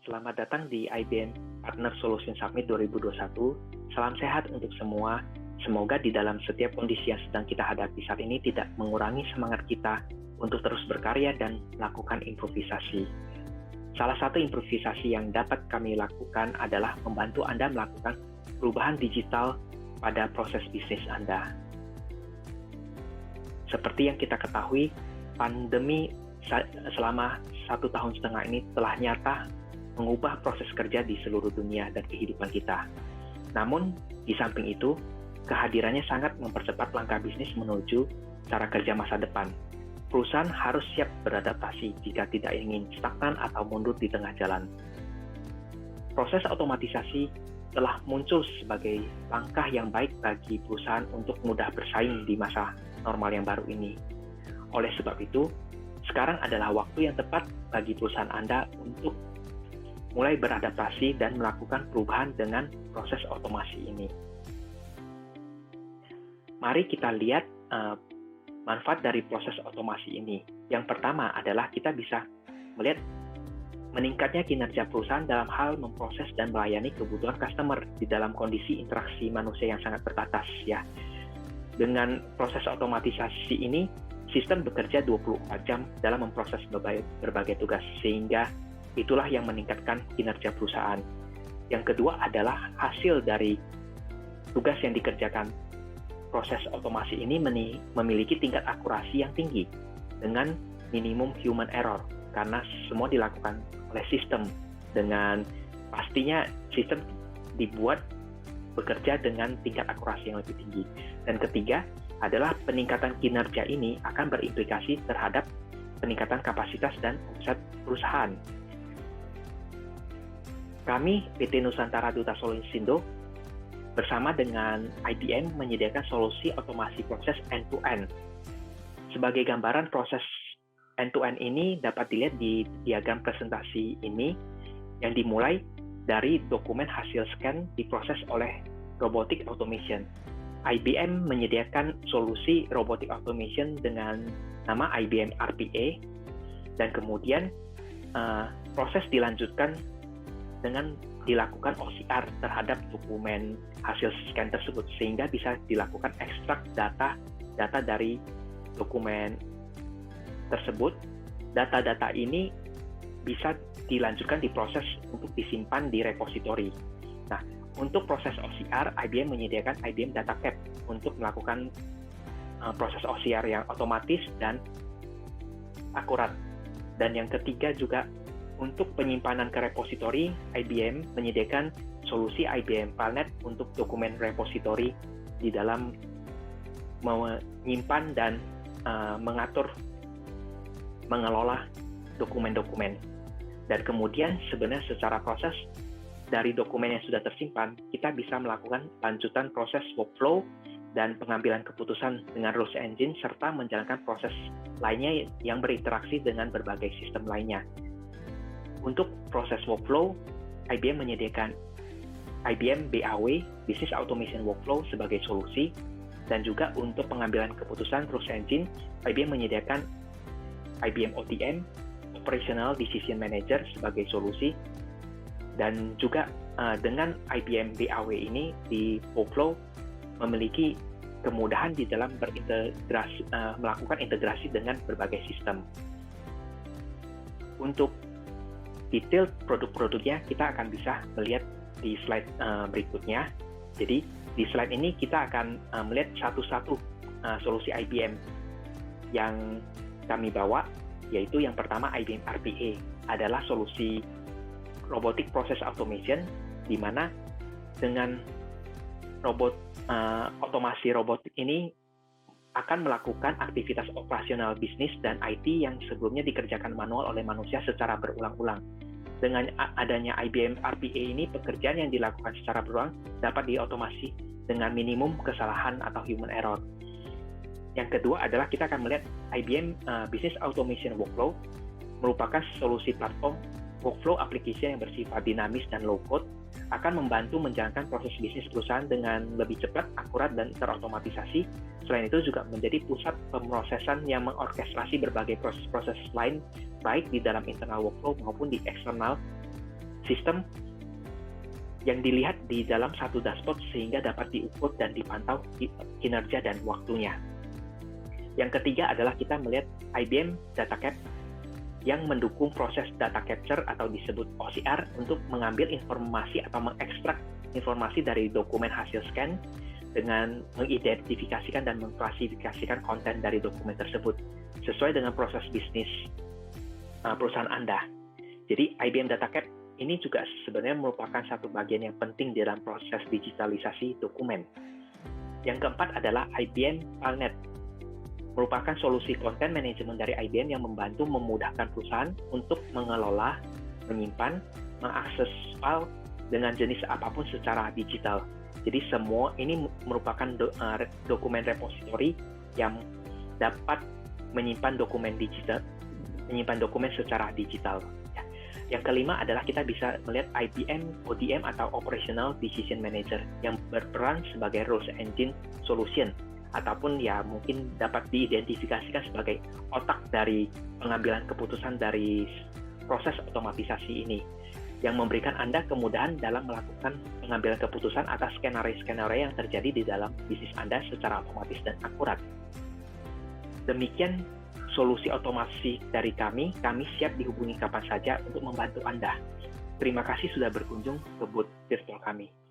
Selamat datang di IBM Partner Solution Summit 2021. Salam sehat untuk semua. Semoga di dalam setiap kondisi yang sedang kita hadapi saat ini tidak mengurangi semangat kita untuk terus berkarya dan melakukan improvisasi. Salah satu improvisasi yang dapat kami lakukan adalah membantu Anda melakukan perubahan digital pada proses bisnis Anda. Seperti yang kita ketahui, pandemi selama 1,5 tahun ini telah nyata mengubah proses kerja di seluruh dunia dan kehidupan kita. Namun, di samping itu, kehadirannya sangat mempercepat langkah bisnis menuju cara kerja masa depan. Perusahaan harus siap beradaptasi jika tidak ingin stagnan atau mundur di tengah jalan. Proses otomatisasi telah muncul sebagai langkah yang baik bagi perusahaan untuk mudah bersaing di masa normal yang baru ini. Oleh sebab itu, sekarang adalah waktu yang tepat bagi perusahaan Anda untuk mulai beradaptasi dan melakukan perubahan dengan proses otomasi ini. Mari kita lihat manfaat dari proses otomasi ini. Yang pertama adalah kita bisa melihat meningkatnya kinerja perusahaan dalam hal memproses dan melayani kebutuhan customer di dalam kondisi interaksi manusia yang sangat terbatas ya. Dengan proses otomatisasi ini, sistem bekerja 24 jam dalam memproses berbagai tugas, sehingga itulah yang meningkatkan kinerja perusahaan. Yang kedua adalah hasil dari tugas yang dikerjakan. Proses otomasi ini memiliki tingkat akurasi yang tinggi dengan minimum human error karena semua dilakukan oleh sistem. Dengan pastinya sistem dibuat bekerja dengan tingkat akurasi yang lebih tinggi. Dan ketiga adalah peningkatan kinerja ini akan berimplikasi terhadap peningkatan kapasitas dan omset perusahaan. Kami, PT Nusantara Duta Solusindo, bersama dengan IBM menyediakan solusi otomasi proses end-to-end. Sebagai gambaran proses end-to-end ini dapat dilihat di diagram presentasi ini, yang dimulai dari dokumen hasil scan diproses oleh Robotic Automation. IBM menyediakan solusi Robotic Automation dengan nama IBM RPA, dan kemudian proses dilanjutkan dengan dilakukan OCR terhadap dokumen hasil scan tersebut, sehingga bisa dilakukan ekstrak data dari dokumen tersebut. Data-data ini bisa dilanjutkan diproses untuk disimpan di repositori. Nah, untuk proses OCR, IBM menyediakan IBM Data Cap untuk melakukan proses OCR yang otomatis dan akurat. Dan yang ketiga juga, untuk penyimpanan ke repositori, IBM menyediakan solusi IBM FileNet untuk dokumen repositori di dalam menyimpan dan mengelola dokumen-dokumen. Dan kemudian sebenarnya secara proses dari dokumen yang sudah tersimpan, kita bisa melakukan lanjutan proses workflow dan pengambilan keputusan dengan rules engine, serta menjalankan proses lainnya yang berinteraksi dengan berbagai sistem lainnya. Untuk proses workflow, IBM menyediakan IBM BAW, Business Automation Workflow, sebagai solusi, dan juga untuk pengambilan keputusan rules engine, IBM menyediakan IBM ODM, Operational Decision Manager, sebagai solusi. Dan juga dengan IBM BAW ini di workflow memiliki kemudahan di dalam melakukan integrasi dengan berbagai sistem. Untuk detail produk-produknya kita akan bisa melihat di slide berikutnya. Jadi di slide ini kita akan melihat satu-satu solusi IBM yang kami bawa, yaitu yang pertama IBM RPA adalah solusi Robotic Process Automation, di mana dengan otomasi robotik ini akan melakukan aktivitas operasional bisnis dan IT yang sebelumnya dikerjakan manual oleh manusia secara berulang-ulang. Dengan adanya IBM RPA ini, pekerjaan yang dilakukan secara berulang dapat diotomasi dengan minimum kesalahan atau human error. Yang kedua adalah kita akan melihat IBM Business Automation Workflow, merupakan solusi platform workflow application yang bersifat dinamis dan low-code, akan membantu menjalankan proses bisnis perusahaan dengan lebih cepat, akurat, dan terotomatisasi. Selain itu juga menjadi pusat pemrosesan yang mengorkestrasi berbagai proses-proses lain, baik di dalam internal workflow maupun di eksternal sistem yang dilihat di dalam satu dashboard sehingga dapat diukur dan dipantau kinerja dan waktunya. Yang ketiga adalah kita melihat IBM DataCap yang mendukung proses data capture atau disebut OCR untuk mengambil informasi atau mengekstrak informasi dari dokumen hasil scan dengan mengidentifikasikan dan mengklasifikasikan konten dari dokumen tersebut sesuai dengan proses bisnis perusahaan Anda. Jadi IBM DataCap ini juga sebenarnya merupakan satu bagian yang penting dalam proses digitalisasi dokumen. Yang keempat adalah IBM FileNet, merupakan solusi konten manajemen dari IBM yang membantu memudahkan perusahaan untuk mengelola, menyimpan, mengakses file dengan jenis apapun secara digital. Jadi semua ini merupakan dokumen repository yang dapat menyimpan dokumen secara digital. Yang kelima adalah kita bisa melihat IBM ODM atau Operational Decision Manager yang berperan sebagai rules engine solution ataupun ya mungkin dapat diidentifikasikan sebagai otak dari pengambilan keputusan dari proses otomatisasi ini yang memberikan Anda kemudahan dalam melakukan pengambilan keputusan atas skenario-skenario yang terjadi di dalam bisnis Anda secara otomatis dan akurat. Demikian solusi otomasi dari kami siap dihubungi kapan saja untuk membantu Anda. Terima kasih sudah berkunjung ke booth virtual kami.